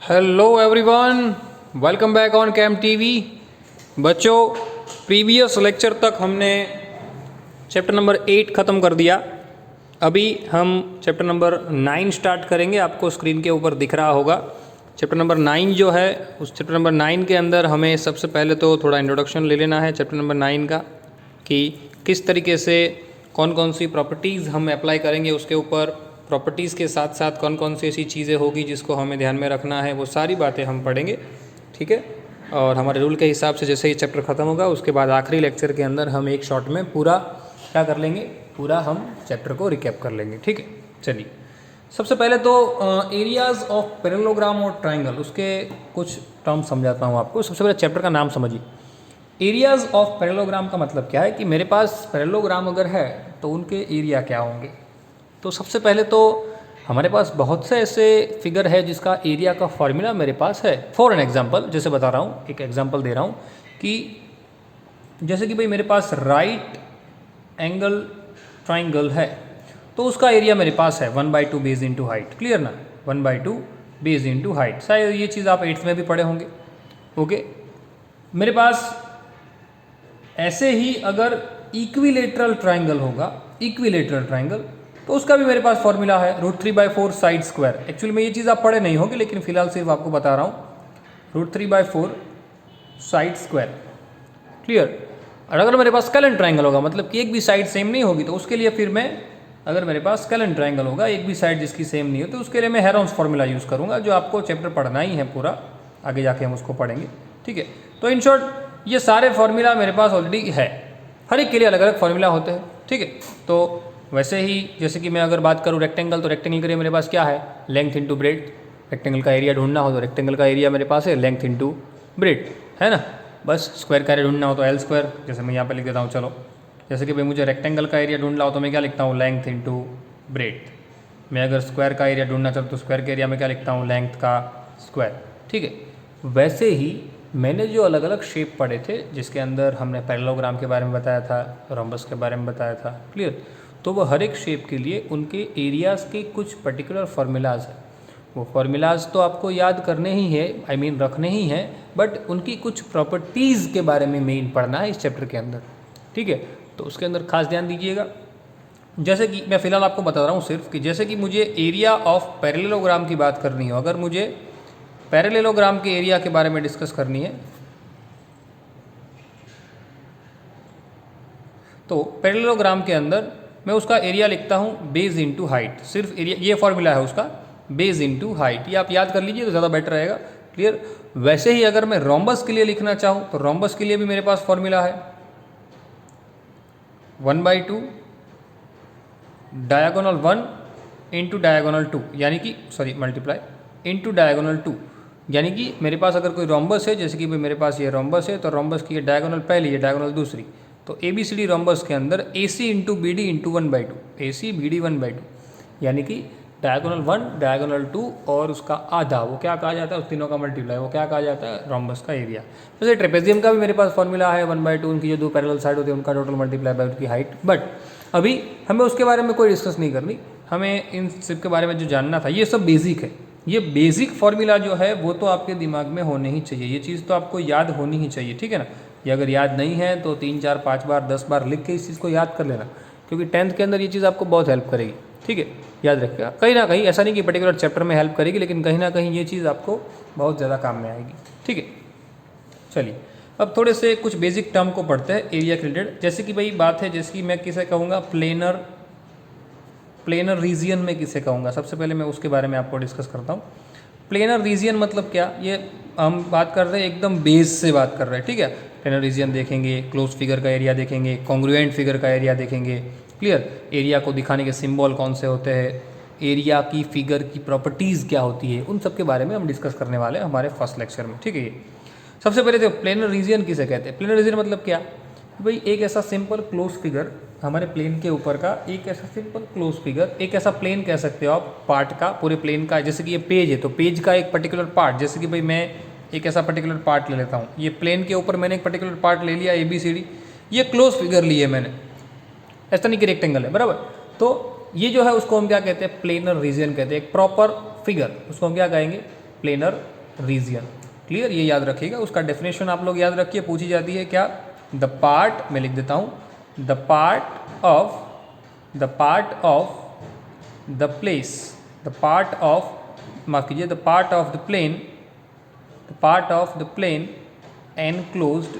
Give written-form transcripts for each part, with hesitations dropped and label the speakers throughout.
Speaker 1: Hello everyone, welcome back on cam TV. बच्चों, previous lecture तक हमने चैप्टर नंबर 8 ख़त्म कर दिया। अभी हम चैप्टर नंबर 9 स्टार्ट करेंगे। आपको स्क्रीन के ऊपर दिख रहा होगा चैप्टर नंबर 9 जो है। उस चैप्टर नंबर 9 के अंदर हमें सबसे पहले तो थोड़ा इंट्रोडक्शन ले लेना है चैप्टर नंबर 9 का, कि किस तरीके से कौन कौन सी प्रॉपर्टीज़ हम अप्लाई करेंगे उसके ऊपर। प्रॉपर्टीज़ के साथ साथ कौन कौन सी ऐसी चीज़ें होगी जिसको हमें ध्यान में रखना है, वो सारी बातें हम पढ़ेंगे, ठीक है। और हमारे रूल के हिसाब से जैसे ही चैप्टर ख़त्म होगा उसके बाद आखिरी लेक्चर के अंदर हम एक शॉट में पूरा क्या कर लेंगे, पूरा हम चैप्टर को रिकैप कर लेंगे, ठीक है। चलिए, सबसे पहले तो एरियाज़ ऑफ पैरेललोग्राम और ट्राइंगल, उसके कुछ टर्म समझाता हूँ आपको। सबसे पहले चैप्टर का नाम समझिए। एरियाज़ ऑफ पैरेललोग्राम का मतलब क्या है कि मेरे पास पैरेललोग्राम अगर है तो उनके एरिया क्या होंगे। तो सबसे पहले तो हमारे पास बहुत से ऐसे फिगर है जिसका एरिया का फॉर्मूला मेरे पास है। फॉर एन एग्जांपल, जैसे बता रहा हूँ, एक एग्जांपल दे रहा हूँ कि जैसे कि भाई मेरे पास राइट एंगल ट्राइंगल है तो उसका एरिया मेरे पास है 1/2 बेस इंटू हाइट। क्लियर ना, 1/2 बेस इंटू हाइट। शायद ये चीज़ आप 8th में भी पढ़े होंगे। ओके, मेरे पास ऐसे ही अगर इक्विलेटरल ट्राइंगल होगा, इक्विलेटरल ट्राइंगल, तो उसका भी मेरे पास फॉर्मूला है √3/4 साइड स्क्वायर। एक्चुअली में ये चीज़ आप पढ़े नहीं होंगे, लेकिन फिलहाल सिर्फ आपको बता रहा हूँ, √3/4 साइड स्क्वायर। क्लियर। और अगर मेरे पास स्केलन ट्राइंगल होगा, मतलब कि एक भी साइड सेम नहीं होगी, तो उसके लिए फिर मैं, अगर मेरे पास स्केलन ट्राइंगल होगा, एक भी साइड जिसकी सेम नहीं हो, तो उसके लिए मैं हेरोन्स फॉर्मूला यूज़ करूँगा, जो आपको चैप्टर पढ़ना ही है पूरा, आगे जाके हम उसको पढ़ेंगे, ठीक है। तो इन शॉर्ट ये सारे फॉर्मूला मेरे पास ऑलरेडी है, हर एक के लिए अलग अलग फॉर्मूला होते हैं, ठीक है। तो वैसे ही जैसे कि मैं अगर बात करूँ रेक्टेंगल, तो रेक्टेंगल के लिए मेरे पास क्या है, लेंथ इंटू ब्रेड। रेक्टेंगल का एरिया ढूंढना हो तो रेक्टेंगल का एरिया मेरे पास है लेंथ इंटू ब्रेड, है ना। बस स्क्वायर का एरिया ढूंढना हो तो एल स्क्वायर, जैसे मैं यहाँ पे लिख देता हूँ। चलो, जैसे कि भाई मुझे रेक्टेंगल का एरिया ढूंढना हो तो मैं क्या लिखता हूँ, लेंथ इंटू ब्रेड। मैं अगर स्क्वायर का एरिया ढूंढना चाहूँ तो स्क्वायर के एरिया में क्या लिखता हूँ, लेंथ का स्क्वायर, ठीक है। वैसे ही मैंने जो अलग अलग शेप पढ़े थे, जिसके अंदर हमने पैरेललोग्राम के बारे में बताया था, रोम्बस के बारे में बताया था, क्लियर। तो वो हर एक शेप के लिए उनके एरियाज़ के कुछ पर्टिकुलर फार्मूलाज हैं। वो फार्मूलाज तो आपको याद करने ही है, आई मीन रखने ही हैं, बट उनकी कुछ प्रॉपर्टीज़ के बारे में मेन पढ़ना है इस चैप्टर के अंदर, ठीक है। तो उसके अंदर खास ध्यान दीजिएगा। जैसे कि मैं फ़िलहाल आपको बता रहा हूँ सिर्फ कि जैसे कि मुझे एरिया ऑफ पैरेललोग्राम की बात करनी हो, अगर मुझे पैरेललोग्राम के एरिया के बारे में डिस्कस करनी है, तो पैरेललोग्राम के अंदर मैं उसका एरिया लिखता हूँ बेस इंटू हाइट। सिर्फ एरिया, ये फॉर्मूला है उसका, बेस इंटू हाइट। ये आप याद कर लीजिए तो ज़्यादा बेटर रहेगा, क्लियर। वैसे ही अगर मैं रोम्बस के लिए लिखना चाहूँ तो रोम्बस के लिए भी मेरे पास फॉर्मूला है 1/2 डायगोनल 1 इंटू डायगोनल 2, यानी कि सॉरी मल्टीप्लाई इंटू डायगोनल 2। यानी कि मेरे पास अगर कोई रोम्बस है, जैसे कि भाई मेरे पास ये रोम्बस है, तो रोम्बस की ये डायगोनल पहली, ये डायगोनल दूसरी, तो ABCD रोम्बस के अंदर AC into BD into 1/2, AC BD 1/2, यानी कि डायगोनल 1 डायगोनल 2 और उसका आधा, वो क्या कहा जाता है, उस तीनों का मल्टीप्लाई, वो क्या कहा जाता है, रोम्बस का एरिया। वैसे ट्रेपेजियम का भी मेरे पास फॉर्मूला है 1/2, उनकी जो दो पैरेलल साइड होती है उनका टोटल मल्टीप्लाई बाय उनकी हाइट। बट अभी हमें उसके बारे में कोई डिस्कस नहीं करनी, हमें इन सब के बारे में जो जानना था, ये सब बेसिक है। ये बेसिक फॉर्मूला जो है वो तो आपके दिमाग में होने ही चाहिए, ये चीज़ तो आपको याद होनी ही चाहिए, ठीक है ना। ये अगर याद नहीं है तो 3 4 5 बार 10 बार लिख के इस चीज़ को याद कर लेना, क्योंकि 10th के अंदर ये चीज़ आपको बहुत हेल्प करेगी, ठीक है। याद रखिएगा, कहीं ना कहीं, ऐसा नहीं कि पर्टिकुलर चैप्टर में हेल्प करेगी, लेकिन कहीं ना कहीं ये चीज़ आपको बहुत ज़्यादा काम में आएगी, ठीक है। चलिए, अब थोड़े से कुछ बेसिक टर्म को पढ़ते हैं एरिया के रिलेटेड। जैसे कि भाई बात है, जैसे कि मैं किसे कहूँगा, प्लेनर रीजियन में किसे कहूँगा। सबसे पहले मैं उसके बारे में आपको डिस्कस करता हूँ। प्लेनर रीजियन मतलब क्या, ये हम बात कर रहे हैं एकदम बेस से बात कर रहे हैं, ठीक है। प्लेनर रीजियन देखेंगे, क्लोज फिगर का एरिया देखेंगे, कॉन्ग्रुएंट फिगर का एरिया देखेंगे, क्लियर। एरिया को दिखाने के सिंबल कौन से होते हैं, एरिया की फिगर की प्रॉपर्टीज़ क्या होती है, उन सब के बारे में हम डिस्कस करने वाले हैं हमारे फर्स्ट लेक्चर में, ठीक है। सबसे पहले तो प्लेनर रीजियन किसे कहते हैं। प्लेनर रीजियन मतलब क्या, भाई एक ऐसा सिंपल क्लोज फिगर, हमारे प्लेन के ऊपर का एक ऐसा सिंपल क्लोज फिगर, एक ऐसा प्लेन कह सकते हो आप, पार्ट का, पूरे प्लेन का। जैसे कि ये पेज है तो पेज का एक पर्टिकुलर पार्ट, जैसे कि भाई मैं एक ऐसा पर्टिकुलर पार्ट ले लेता हूँ, ये प्लेन के ऊपर मैंने एक पर्टिकुलर पार्ट ले लिया ABCD, ये क्लोज फिगर ली है मैंने, ऐसा नहीं कि रेक्टेंगल है, बराबर। तो ये जो है उसको हम क्या कहते हैं, प्लेनर रीजियन कहते हैं, एक प्रॉपर फिगर, उसको हम क्या कहेंगे, प्लेनर रीजन। क्लियर, ये याद रखिएगा। उसका डेफिनेशन आप लोग याद रखिए, पूछी जाती है क्या, द पार्ट, मैं लिख देता हूँ, the part of the place, the part of, माफ कीजिए, the part of the plane enclosed,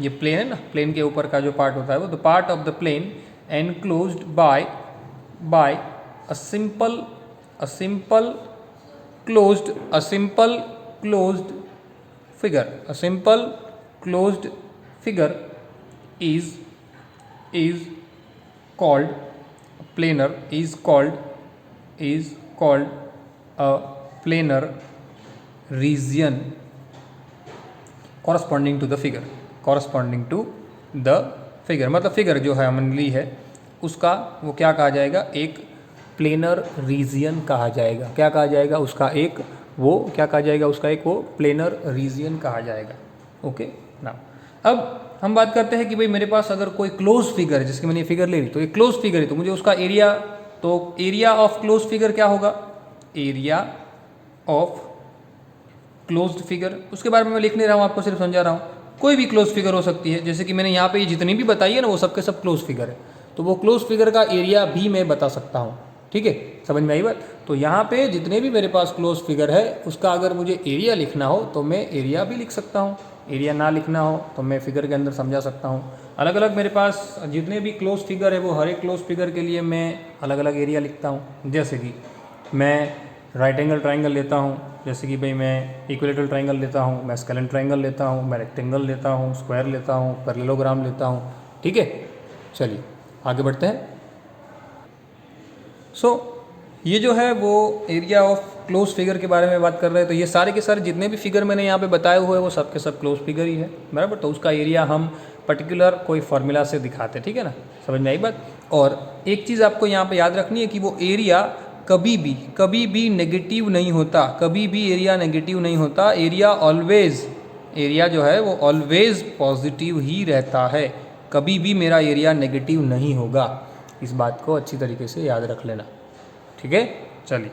Speaker 1: ये प्लेन है ना, प्लेन के ऊपर का जो पार्ट होता है वो, the part of the plane enclosed by a simple closed figure is called planar, is called a planar region corresponding to the figure, मतलब फिगर जो है हमने ली है उसका वो क्या कहा जाएगा, एक प्लेनर रीजियन कहा जाएगा। क्या कहा जाएगा उसका, एक वो क्या कहा जाएगा उसका, एक वो प्लेनर रीजियन कहा जाएगा। ओके ना, अब हम बात करते हैं कि भाई मेरे पास अगर कोई क्लोज फिगर है, जिसकी मैंने फिगर ले ली, तो ये क्लोज फिगर है, तो मुझे उसका एरिया, तो एरिया ऑफ क्लोज फिगर क्या होगा, एरिया ऑफ क्लोज्ड फिगर। उसके बारे में मैं लिख नहीं रहा हूँ, आपको सिर्फ समझा रहा हूँ। कोई भी क्लोज फिगर हो सकती है, जैसे कि मैंने यहाँ पे जितनी भी बताई है ना, वो सबके सब क्लोज फिगर है, तो वो क्लोज फिगर का एरिया भी मैं बता सकता हूँ। ठीक है, समझ में आई बात। तो यहाँ पे जितने भी मेरे पास क्लोज फिगर है, उसका अगर मुझे एरिया लिखना हो तो मैं एरिया भी लिख सकता हूँ, एरिया ना लिखना हो तो मैं फिगर के अंदर समझा सकता हूँ। अलग अलग मेरे पास जितने भी क्लोज फिगर है, वो हर एक क्लोज फिगर के लिए मैं अलग अलग एरिया लिखता हूँ। जैसे कि मैं राइट एंगल ट्राइंगल लेता हूँ, जैसे कि भाई मैं इक्विलेटरल ट्राइंगल लेता हूँ, मैं स्केलेन ट्राइंगल लेता हूँ, मैं रेक्टेंगल लेता हूँ, स्क्वायर लेता हूँ, पैरेललोग्राम लेता हूँ। ठीक है, चलिए आगे बढ़ते हैं। ये जो है वो एरिया ऑफ क्लोज फिगर के बारे में बात कर रहे हैं। तो ये सारे के सारे जितने भी फिगर मैंने यहाँ पे बताए हुए हैं, वो सब के सब क्लोज फिगर ही है, बराबर। तो उसका एरिया हम पर्टिकुलर कोई फार्मूला से दिखाते हैं। ठीक है ना, समझ में आई बात। और एक चीज़ आपको यहाँ पे याद रखनी है कि वो एरिया कभी भी नेगेटिव नहीं होता, कभी भी एरिया नेगेटिव नहीं होता। एरिया जो है वो ऑलवेज पॉजिटिव ही रहता है, कभी भी मेरा एरिया नेगेटिव नहीं होगा। इस बात को अच्छी तरीके से याद रख लेना। ठीक है, चलिए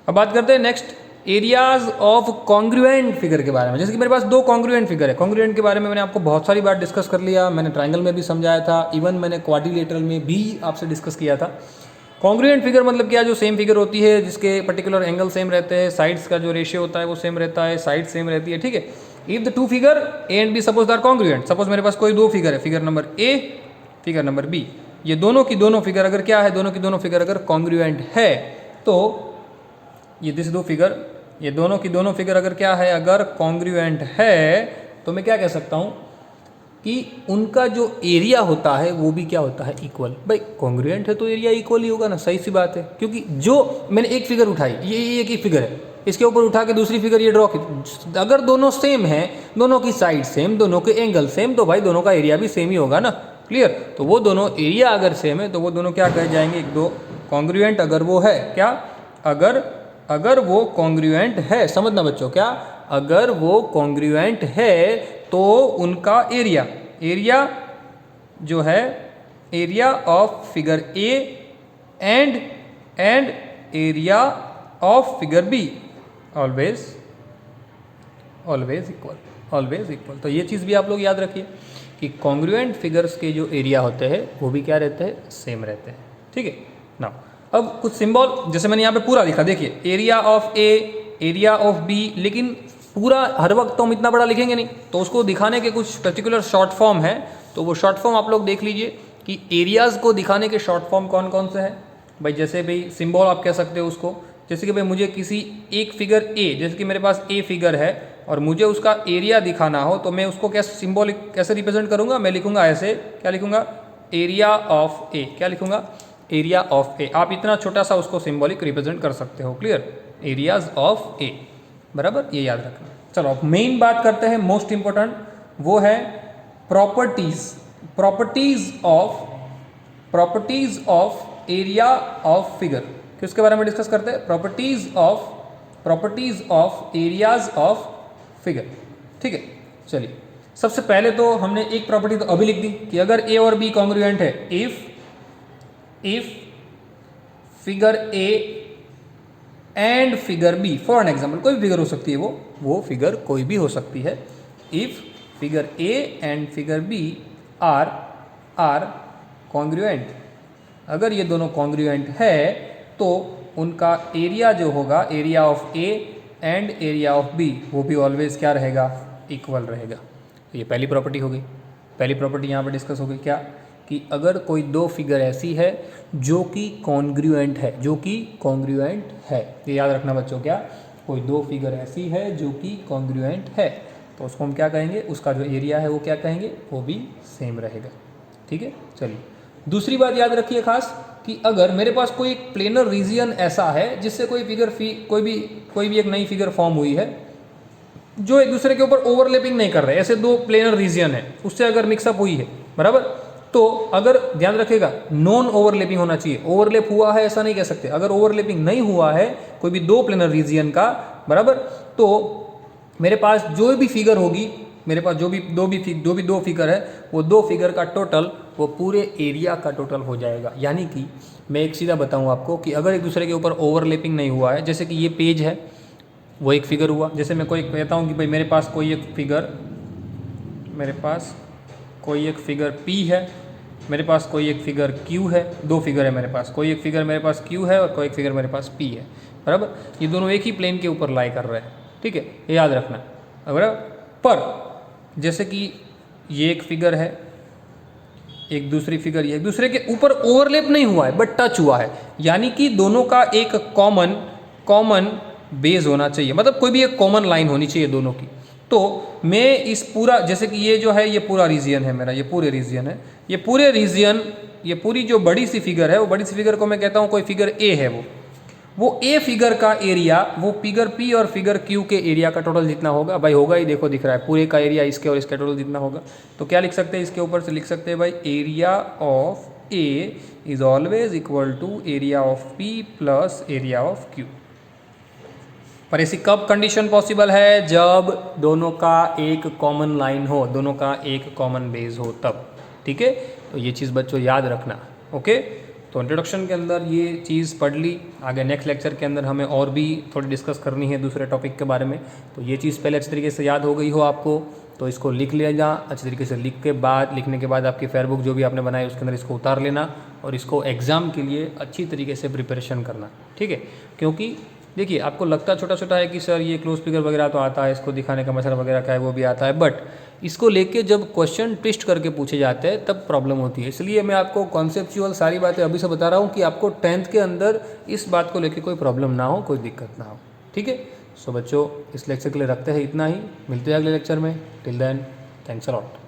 Speaker 1: अब बात करते हैं next, areas of congruent figure के बारे में। जैसे कि मेरे पास दो कॉन्ग्रुएंट फिगर है, कॉन्ग्रुएंट के बारे में मैंने आपको बहुत सारी बार डिस्कस कर लिया, मैंने ट्राइंगल में भी समझाया था, इवन मैंने क्वाड्रिलेटरल में भी आपसे डिस्कस किया था। कॉन्ग्रुएंट फिगर मतलब क्या, जो सेम फिगर होती है, जिसके पर्टिकुलर एंगल सेम रहते हैं, साइड्स का जो रेशियो होता है वो सेम रहता है, साइड सेम रहती है। ठीक है, if the two figure A and B suppose are congruent, suppose मेरे पास कोई दो फिगर है, figure number A, figure number B, ये दोनों की दोनों फिगर अगर क्या है, दोनों की दोनों फिगर अगर कॉन्ग्रुएंट है, तो ये दिस दो फिगर, ये दोनों की दोनों फिगर अगर क्या है, अगर कॉन्ग्रुएंट है, तो मैं क्या कह सकता हूँ कि उनका जो एरिया होता है वो भी क्या होता है, इक्वल। भाई कॉन्ग्रुएंट है तो एरिया इक्वल ही होगा ना, सही सी बात है। क्योंकि जो मैंने एक फिगर उठाई, ये एक ही फिगर है, इसके ऊपर उठा के दूसरी फिगर ये ड्रॉ की, अगर दोनों सेम है, दोनों की साइड सेम, दोनों के एंगल सेम, तो भाई दोनों का एरिया भी सेम ही होगा ना। क्लियर, तो वो दोनों एरिया अगर सेम है तो वो दोनों क्या कहे जाएंगे, एक दो कॉन्ग्रुएंट अगर वो है क्या, अगर वो कॉन्ग्रुएंट है, समझना बच्चों, क्या अगर वो कॉन्ग्रुएंट है तो उनका एरिया जो है, area of figure A and area of figure be always equal. तो ये चीज़ भी आप लोग याद रखिए कि कॉन्ग्रुएंट फिगर्स के जो एरिया होते हैं वो भी क्या रहते हैं, सेम रहते हैं। ठीक है ना, अब कुछ सिंबल, जैसे मैंने यहाँ पे पूरा लिखा, देखिए area of A, area of B, लेकिन पूरा हर वक्त तो हम इतना बड़ा लिखेंगे नहीं, तो उसको दिखाने के कुछ पर्टिकुलर शॉर्ट फॉर्म है। तो वो शॉर्ट फॉर्म आप लोग देख लीजिए कि एरियाज़ को दिखाने के शॉर्ट फॉर्म कौन कौन से हैं। भाई जैसे भाई सिंबल आप कह सकते हो उसको, जैसे कि भाई मुझे किसी एक फिगर ए, जैसे कि मेरे पास ए फिगर है और मुझे उसका एरिया दिखाना हो, तो मैं उसको क्या सिंबल कैसे रिप्रेजेंट करूँगा, मैं लिखूँगा ऐसे, क्या लिखूँगा, एरिया ऑफ ए, क्या लिखूँगा, एरिया ऑफ ए। आप इतना छोटा सा उसको सिंबॉलिक रिप्रेजेंट कर सकते हो। क्लियर, एरियाज ऑफ ए, बराबर, ये याद रखना। चलो अब मेन बात करते हैं, मोस्ट इंपॉर्टेंट, वो है properties of area of figure. किसके बारे में डिस्कस करते हैं, properties of areas of figure. ठीक है, चलिए सबसे पहले तो हमने एक प्रॉपर्टी तो अभी लिख दी कि अगर ए और बी कॉन्ग्रुएंट है, if figure A and figure B, for an example कोई भी फिगर हो सकती है, वो फिगर कोई भी हो सकती है। If figure A and figure B are congruent, अगर ये दोनों कॉन्ग्रुएंट है तो उनका एरिया जो होगा, area of A and area of B, वो भी ऑलवेज क्या रहेगा, इक्वल रहेगा। तो ये पहली प्रॉपर्टी हो गई। पहली प्रॉपर्टी यहाँ पर डिस्कस हो गई क्या, कि अगर कोई दो फिगर ऐसी है जो कि कॉन्ग्रुएंट है, जो कि कॉन्ग्रुएंट है, ये याद रखना बच्चों, क्या कोई दो फिगर ऐसी है जो कि कॉन्ग्रुएंट है तो उसको हम क्या कहेंगे, उसका जो एरिया है वो क्या कहेंगे, वो भी सेम रहेगा। ठीक है, चलिए दूसरी बात याद रखिए खास, कि अगर मेरे पास कोई एक प्लेनर रीजियन ऐसा है जिससे कोई फिगर कोई भी एक नई फिगर फॉर्म हुई है जो एक दूसरे के ऊपर ओवरलैपिंग नहीं कर रहे, ऐसे दो प्लेनर रीजियन है, उससे अगर मिक्सअप हुई है, बराबर, तो अगर ध्यान रखिएगा नॉन ओवरलैपिंग होना चाहिए। ओवरलैप हुआ है ऐसा नहीं कह सकते। अगर ओवरलैपिंग नहीं हुआ है कोई भी दो प्लेनर रीजियन का, बराबर, तो मेरे पास जो भी फिगर होगी, मेरे पास जो भी दो फिगर है, वो दो फिगर का टोटल वो पूरे एरिया का टोटल हो जाएगा। यानी कि मैं एक सीधा बताऊं आपको कि अगर एक दूसरे के ऊपर ओवरलैपिंग नहीं हुआ है, जैसे कि ये पेज है वो एक फिगर हुआ, जैसे मैं कोई कहता हूँ कि भाई मेरे पास कोई एक फिगर P है, मेरे पास कोई एक फिगर Q है, दो फिगर है मेरे पास, कोई एक फिगर मेरे पास Q है और कोई एक फिगर मेरे पास P है, बराबर, ये दोनों एक ही प्लेन के ऊपर लाई कर रहे हैं। ठीक है, ये याद रखना, बराबर। पर जैसे कि ये एक फिगर है, एक दूसरी फिगर, ये एक दूसरे के ऊपर ओवरलैप नहीं हुआ है बट टच हुआ है, यानी कि दोनों का एक कॉमन बेस होना चाहिए, मतलब कोई भी एक कॉमन लाइन होनी चाहिए दोनों की। तो मैं इस पूरा, जैसे कि ये जो है ये पूरा रीजियन है मेरा, ये पूरे रीजियन है, ये पूरे रीजियन, ये पूरी जो बड़ी सी फिगर है, वो बड़ी सी फिगर को मैं कहता हूँ कोई फिगर ए है, वो ए फिगर का एरिया वो फिगर पी और फिगर क्यू के एरिया का टोटल जितना होगा, भाई होगा ही, देखो दिख रहा है, पूरे का एरिया इसके और इसका टोटल जितना होगा। तो क्या लिख सकते हैं, इसके ऊपर से लिख सकते हैं भाई area of A is always equal to area of P plus area of Q. पर ऐसी कब कंडीशन पॉसिबल है, जब दोनों का एक कॉमन लाइन हो, दोनों का एक कॉमन बेस हो, तब। ठीक है, तो ये चीज़ बच्चों याद रखना। ओके, तो इंट्रोडक्शन के अंदर ये चीज़ पढ़ ली, आगे नेक्स्ट लेक्चर के अंदर हमें और भी थोड़ी डिस्कस करनी है दूसरे टॉपिक के बारे में। तो ये चीज़ पहले अच्छी तरीके से याद हो गई हो आपको, तो इसको लिख लेना अच्छी तरीके से, लिखने के बाद आपकी फेयरबुक जो भी आपने बनाई उसके अंदर इसको उतार लेना और इसको एग्ज़ाम के लिए अच्छी तरीके से प्रिपरेशन करना। ठीक है, क्योंकि देखिए आपको लगता छोटा छोटा है कि सर ये क्लोज फिगर वगैरह तो आता है, इसको दिखाने का मसला वगैरह क्या है वो भी आता है, बट इसको लेके जब क्वेश्चन ट्विस्ट करके पूछे जाते हैं तब प्रॉब्लम होती है। इसलिए मैं आपको कॉन्सेप्चुअल सारी बातें अभी से बता रहा हूँ कि आपको 10th के अंदर इस बात को लेके कोई प्रॉब्लम ना हो, कोई दिक्कत ना हो। ठीक है, सो बच्चों इस लेक्चर के लिए रखते हैं इतना ही, मिलते हैं अगले लेक्चर में। Till then, thanks a lot.